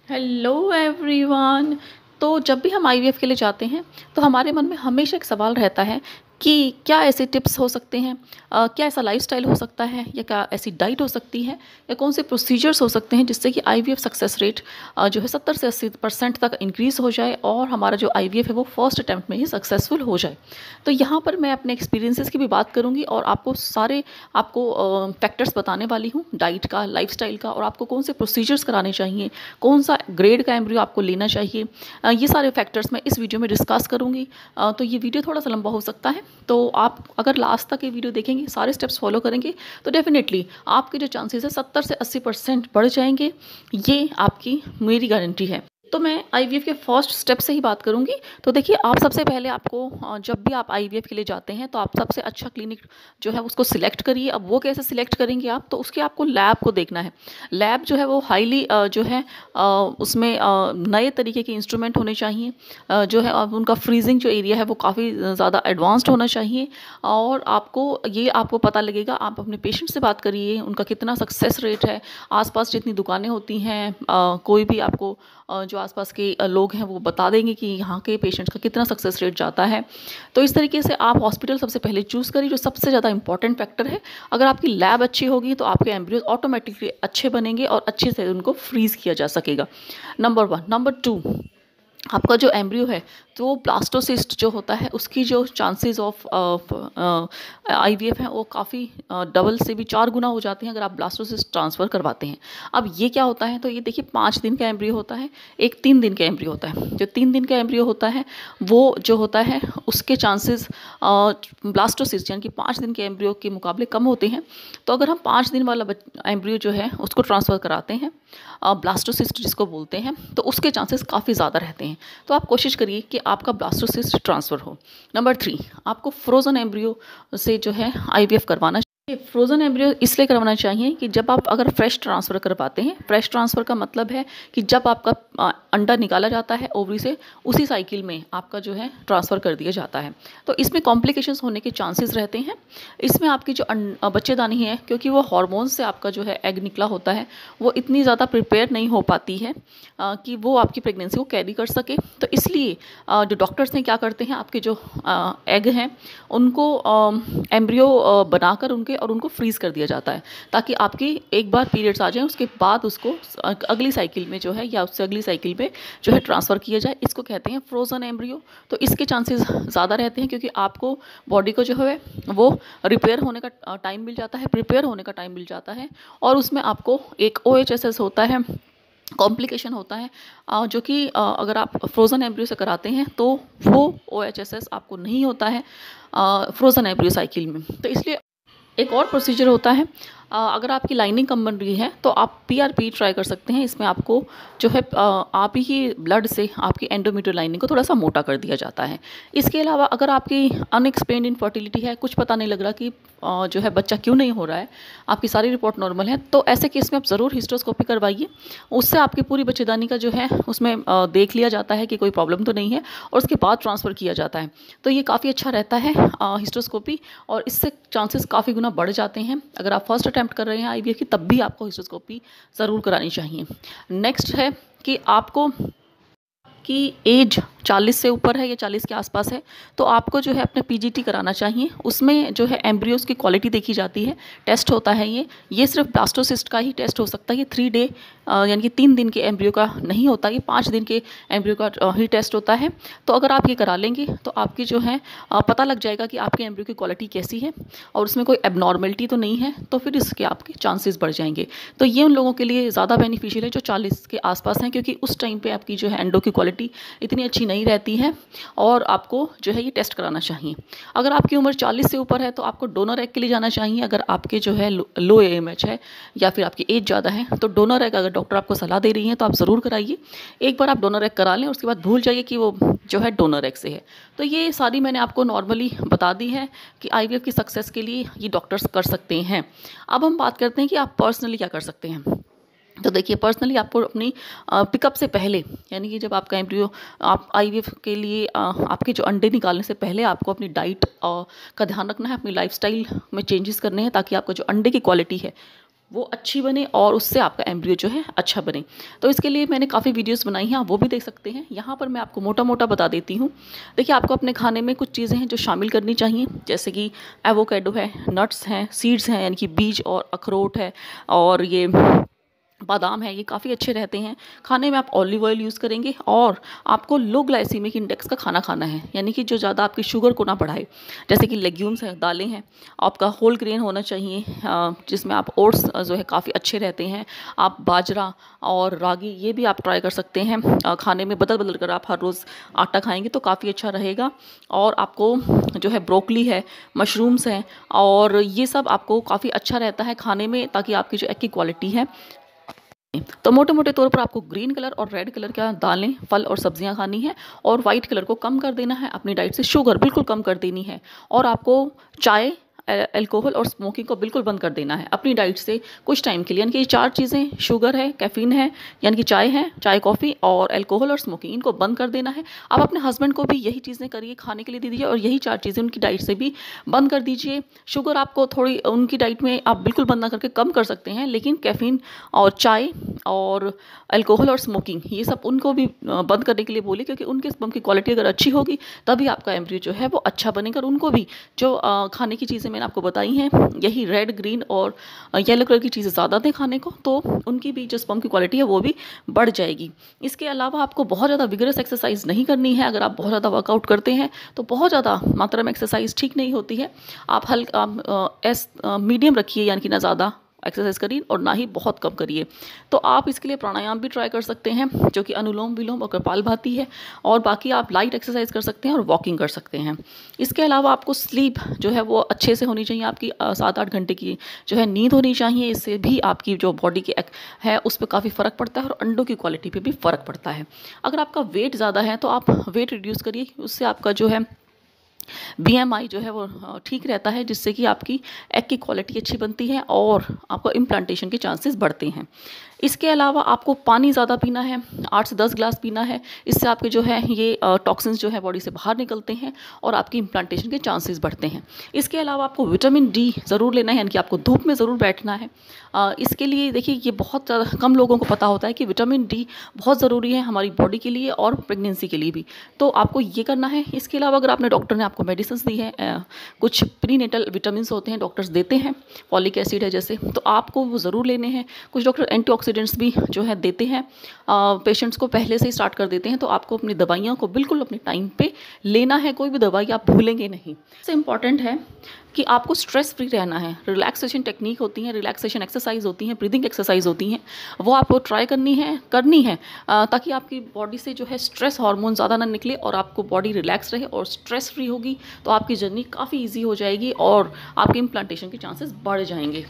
Hello everyone. तो जब भी हम आईवीएफ के लिए जाते हैं तो हमारे मन में हमेशा एक सवाल रहता है कि क्या ऐसे टिप्स हो सकते हैं, क्या ऐसा लाइफस्टाइल हो सकता है, या क्या ऐसी डाइट हो सकती है, या कौन से प्रोसीजर्स हो सकते हैं जिससे कि आईवीएफ सक्सेस रेट जो है 70 से 80% तक इंक्रीज़ हो जाए और हमारा जो आईवीएफ है वो फर्स्ट अटैम्प्ट में ही सक्सेसफुल हो जाए। तो यहाँ पर मैं अपने एक्सपीरियंसेस की भी बात करूँगी और आपको फैक्टर्स बताने वाली हूँ, डाइट का, लाइफस्टाइल का, और आपको कौन से प्रोसीजर्स कराने चाहिए, कौन सा ग्रेड का एम्ब्रियो आपको लेना चाहिए। ये सारे फैक्टर्स मैं इस वीडियो में डिस्कस करूँगी। तो ये वीडियो थोड़ा सा लंबा हो सकता है, तो आप अगर लास्ट तक ये वीडियो देखेंगे, सारे स्टेप्स फॉलो करेंगे, तो डेफिनेटली आपके जो चांसेस है 70 से 80% बढ़ जाएंगे। ये आपकी मेरी गारंटी है। तो मैं आईवीएफ के फर्स्ट स्टेप से ही बात करूंगी। तो देखिए, आप सबसे पहले आपको जब भी आप आईवीएफ के लिए जाते हैं तो आप सबसे अच्छा क्लिनिक जो है उसको सिलेक्ट करिए। अब वो कैसे सिलेक्ट करेंगे आप, तो उसके आपको लैब को देखना है। लैब जो है वो हाईली जो है उसमें नए तरीके के इंस्ट्रूमेंट होने चाहिए। जो है उनका फ्रीजिंग जो एरिया है वो काफ़ी ज़्यादा एडवांस्ड होना चाहिए। और आपको पता लगेगा, आप अपने पेशेंट से बात करिए, उनका कितना सक्सेस रेट है। आसपास जितनी दुकानें होती हैं, कोई भी आपको जो आसपास के लोग हैं वो बता देंगे कि यहाँ के पेशेंट्स का कितना सक्सेस रेट जाता है। तो इस तरीके से आप हॉस्पिटल सबसे पहले चूज़ करिए, जो सबसे ज़्यादा इंपॉर्टेंट फैक्टर है। अगर आपकी लैब अच्छी होगी तो आपके एम्ब्रियोज ऑटोमेटिकली अच्छे बनेंगे और अच्छे से उनको फ्रीज किया जा सकेगा। नंबर 1। नंबर 2, आपका जो एम्ब्रियो है तो वो ब्लास्टोसिस्ट जो होता है उसकी जो चांसेस ऑफ आईवीएफ है वो काफ़ी डबल से भी 4 गुना हो जाते हैं अगर आप ब्लास्टोसिस्ट ट्रांसफ़र करवाते हैं। अब ये क्या होता है, तो ये देखिए 5 दिन का एम्ब्रियो होता है, एक 3 दिन का एम्ब्रियो होता है। जो 3 दिन का एम्ब्रियो होता है वो जो होता है उसके चांसेस ब्लास्टोसिस्ट यानी कि 5 दिन के एम्ब्रियो के मुकाबले कम होते हैं। तो अगर हम 5 दिन वाला एम्ब्रियो जो है उसको ट्रांसफ़र कराते हैं, ब्लास्टोसिस्ट जिसको बोलते हैं, तो उसके चांसेस काफ़ी ज़्यादा रहते हैं। तो आप कोशिश करिए कि आपका ब्लास्टोसिस्ट ट्रांसफ़र हो। नंबर 3, आपको फ्रोज़न एम्ब्रियो से जो है आईवीएफ करवाना। फ्रोज़न एम्ब्रियो इसलिए करवाना चाहिए कि जब आप अगर फ्रेश ट्रांसफ़र करवाते हैं, फ्रेश ट्रांसफ़र का मतलब है कि जब आपका अंडा निकाला जाता है ओवरी से, उसी साइकिल में आपका जो है ट्रांसफ़र कर दिया जाता है। तो इसमें कॉम्प्लिकेशंस होने के चांसेस रहते हैं। इसमें आपकी जो बच्चेदानी है, क्योंकि वो हार्मोन से आपका जो है एग निकला होता है, वो इतनी ज़्यादा प्रिपेयर नहीं हो पाती है कि वो आपकी प्रेगनेंसी को कैरी कर सके। तो इसलिए जो डॉक्टर्स हैं क्या करते हैं, आपके जो एग हैं उनको एम्ब्रियो बनाकर उनको फ्रीज़ कर दिया जाता है, ताकि आपकी एक बार पीरियड्स आ जाएँ उसके बाद उसको अगली साइकिल में जो है या उससे अगली साइकिल में जो है ट्रांसफ़र किया जाए। इसको कहते हैं फ्रोज़न एम्ब्रियो। तो इसके चांसेस ज़्यादा रहते हैं क्योंकि आपको बॉडी को जो है वो रिपेयर होने का टाइम मिल जाता है, प्रिपेयर होने का टाइम मिल जाता है। और उसमें आपको एक ओएचएसएस होता है, कॉम्प्लिकेशन होता है, जो कि अगर आप फ्रोज़न एम्ब्रियो से कराते हैं तो वो ओएचएसएस आपको नहीं होता है फ्रोज़न एम्ब्रियो साइकिल में। तो इसलिए एक और प्रोसीजर होता है, अगर आपकी लाइनिंग कम बन रही है तो आप पीआरपी ट्राई कर सकते हैं। इसमें आपको जो है आप ही ब्लड से आपकी एंडोमेट्रियल लाइनिंग को थोड़ा सा मोटा कर दिया जाता है। इसके अलावा अगर आपकी अनएक्सप्लेन्ड इनफर्टिलिटी है, कुछ पता नहीं लग रहा कि जो है बच्चा क्यों नहीं हो रहा है, आपकी सारी रिपोर्ट नॉर्मल है, तो ऐसे केस में आप ज़रूर हिस्ट्रोस्कोपी करवाइए। उससे आपकी पूरी बच्चेदानी का जो है उसमें देख लिया जाता है कि कोई प्रॉब्लम तो नहीं है, और उसके बाद ट्रांसफ़र किया जाता है। तो ये काफ़ी अच्छा रहता है हिस्ट्रोस्कोपी, और इससे चांसेस काफ़ी गुना बढ़ जाते हैं। अगर आप फर्स्ट अटैम्प्ट कर रहे हैं आईवीएफ की, तब भी आपको हिस्ट्रोस्कोपी ज़रूर करानी चाहिए। नेक्स्ट है कि आपको की एज 40 से ऊपर है या 40 के आसपास है, तो आपको जो है अपने पीजीटी कराना चाहिए। उसमें जो है एम्ब्रियोज़ की क्वालिटी देखी जाती है, टेस्ट होता है। ये सिर्फ ब्लास्टोसिस्ट का ही टेस्ट हो सकता है। ये 3 डे यानी कि 3 दिन के एम्ब्रियो का नहीं होता, ये 5 दिन के एम्ब्रियो का ही टेस्ट होता है। तो अगर आप ये करा लेंगे तो आपकी जो है पता लग जाएगा कि आपके एम्ब्रियो की क्वालिटी कैसी है और उसमें कोई एबनॉर्मलिटी तो नहीं है, तो फिर इसके आपके चांसेस बढ़ जाएंगे। तो ये उन लोगों के लिए ज़्यादा बेनिफिशियल है जो 40 के आसपास हैं, क्योंकि उस टाइम पे आपकी जो है एंडो की क्वालिटी इतनी अच्छी नहीं रहती है और आपको जो है ये टेस्ट कराना चाहिए। अगर आपकी उम्र 40 से ऊपर है तो आपको डोनर एग के लिए जाना चाहिए। अगर आपके जो है लो एएमएच है या फिर आपकी एज ज़्यादा है, तो डोनर एग अगर डॉक्टर आपको सलाह दे रही हैं तो आप ज़रूर कराइए। एक बार आप डोनर एग करा लें, उसके बाद भूल जाइए कि वो जो है डोनर एग से है। तो ये सारी मैंने आपको नॉर्मली बता दी है कि आईवीएफ की सक्सेस के लिए ये डॉक्टर्स कर सकते हैं। अब हम बात करते हैं कि आप पर्सनली क्या कर सकते हैं। तो देखिए, पर्सनली आपको अपनी पिकअप से पहले, यानी कि जब आपका एम्ब्रियो आप आईवीएफ के लिए आपके जो अंडे निकालने से पहले आपको अपनी डाइट का ध्यान रखना है, अपनी लाइफस्टाइल में चेंजेस करने हैं, ताकि आपका जो अंडे की क्वालिटी है वो अच्छी बने और उससे आपका एम्ब्रियो जो है अच्छा बने। तो इसके लिए मैंने काफ़ी वीडियोस बनाई हैं, आप वो भी देख सकते हैं। यहाँ पर मैं आपको मोटा-मोटा बता देती हूँ। देखिए, आपको अपने खाने में कुछ चीज़ें हैं जो शामिल करनी चाहिए, जैसे कि एवोकेडो है, नट्स हैं, सीड्स हैं यानी कि बीज और अखरोट है, और ये बादाम है, ये काफ़ी अच्छे रहते हैं। खाने में आप ऑलिव ऑयल यूज़ करेंगे और आपको लो ग्लाइसेमिक इंडेक्स का खाना खाना है, यानी कि जो ज़्यादा आपकी शुगर को ना बढ़ाए। जैसे कि लेग्यूम्स हैं, दालें हैं, आपका होल ग्रेन होना चाहिए, जिसमें आप ओट्स जो है काफ़ी अच्छे रहते हैं। आप बाजरा और रागी ये भी आप ट्राई कर सकते हैं। खाने में बदल बदल कर आप हर रोज़ आटा खाएंगे तो काफ़ी अच्छा रहेगा। और आपको जो है ब्रोकली है, मशरूम्स हैं, और ये सब आपको काफ़ी अच्छा रहता है खाने में, ताकि आपकी जो एग की क्वालिटी है। तो मोटे-मोटे तौर पर आपको ग्रीन कलर और रेड कलर का दालें, फल और सब्जियां खानी है, और वाइट कलर को कम कर देना है अपनी डाइट से। शुगर बिल्कुल कम कर देनी है, और आपको चाय, अल्कोहल और स्मोकिंग को बिल्कुल बंद कर देना है अपनी डाइट से कुछ टाइम के लिए। यानी कि ये 4 चीज़ें, शुगर है, कैफ़ीन है यानी कि चाय है, चाय कॉफ़ी, और अल्कोहल और स्मोकिंग, इनको बंद कर देना है। आप अपने हस्बैंड को भी यही चीज़ें करिए, खाने के लिए दे दीजिए, और यही 4 चीज़ें उनकी डाइट से भी बंद कर दीजिए। शुगर आपको थोड़ी उनकी डाइट में आप बिल्कुल बंद ना करके कम कर सकते हैं, लेकिन कैफ़ीन और चाय और अल्कोहल और स्मोकिंग ये सब उनको भी बंद करने के लिए बोलिए, क्योंकि उनके स्पर्म की क्वालिटी अगर अच्छी होगी तभी आपका एम्ब्रियो जो है वो अच्छा बनेगा। और उनको भी जो खाने की चीज़ें मैंने आपको बताई हैं, यही रेड, ग्रीन और येलो कलर की चीज़ें ज़्यादा दें खाने को, तो उनकी भी जो स्पर्म की क्वालिटी है वो भी बढ़ जाएगी। इसके अलावा आपको बहुत ज़्यादा विगरस एक्सरसाइज नहीं करनी है। अगर आप बहुत ज़्यादा वर्कआउट करते हैं तो बहुत ज़्यादा मात्रा में एक्सरसाइज ठीक नहीं होती है। आप हल्का मीडियम रखिए, यानी कि ना ज़्यादा एक्सरसाइज करिए और ना ही बहुत कम करिए। तो आप इसके लिए प्राणायाम भी ट्राई कर सकते हैं, जो कि अनुलोम विलोम और कपालभाति है, और बाकी आप लाइट एक्सरसाइज कर सकते हैं और वॉकिंग कर सकते हैं। इसके अलावा आपको स्लीप जो है वो अच्छे से होनी चाहिए, आपकी 7-8 घंटे की जो है नींद होनी चाहिए। इससे भी आपकी जो बॉडी की है उस पर काफ़ी फ़र्क पड़ता है, और अंडों की क्वालिटी पर भी फ़र्क पड़ता है। अगर आपका वेट ज़्यादा है तो आप वेट रिड्यूस करिए, उससे आपका जो है बीएमआई जो है वो ठीक रहता है, जिससे कि आपकी एग की क्वालिटी अच्छी बनती है और आपको इम्प्लांटेशन के चांसेस बढ़ते हैं। इसके अलावा आपको पानी ज़्यादा पीना है, 8 से 10 ग्लास पीना है। इससे आपके जो है ये टॉक्सिन्स जो है बॉडी से बाहर निकलते हैं और आपकी इम्प्लांटेशन के चांसेस बढ़ते हैं। इसके अलावा आपको विटामिन डी ज़रूर लेना है, यानी कि आपको धूप में ज़रूर बैठना है। इसके लिए देखिए, ये बहुत ज़्यादा कम लोगों को पता होता है कि विटामिन डी बहुत ज़रूरी है हमारी बॉडी के लिए और प्रेगनेंसी के लिए भी, तो आपको ये करना है। इसके अलावा अगर आपने डॉक्टर ने आपको मेडिसिन दी है, कुछ प्रीनेटल विटामिन होते हैं डॉक्टर्स देते हैं, फॉलिक एसिड है जैसे, तो आपको वो ज़रूर लेने हैं। कुछ डॉक्टर एंटीऑक्सीडेंट्स भी जो है देते हैं, पेशेंट्स को पहले से ही स्टार्ट कर देते हैं। तो आपको अपनी दवाइयाँ को बिल्कुल अपने टाइम पे लेना है, कोई भी दवाई आप भूलेंगे नहीं। सबसे इम्पॉर्टेंट है कि आपको स्ट्रेस फ्री रहना है। रिलैक्सेशन टेक्निक होती हैं, रिलैक्सेशन एक्सरसाइज होती हैं, ब्रीदिंग एक्सरसाइज होती हैं, वो आपको ट्राई करनी है, ताकि आपकी बॉडी से जो है स्ट्रेस हार्मोन ज़्यादा ना निकले और आपको बॉडी रिलैक्स रहे और स्ट्रेस फ्री होगी, तो आपकी जर्नी काफ़ी ईजी हो जाएगी और आपके इम्प्लांटेशन के चांसेस बढ़ जाएंगे।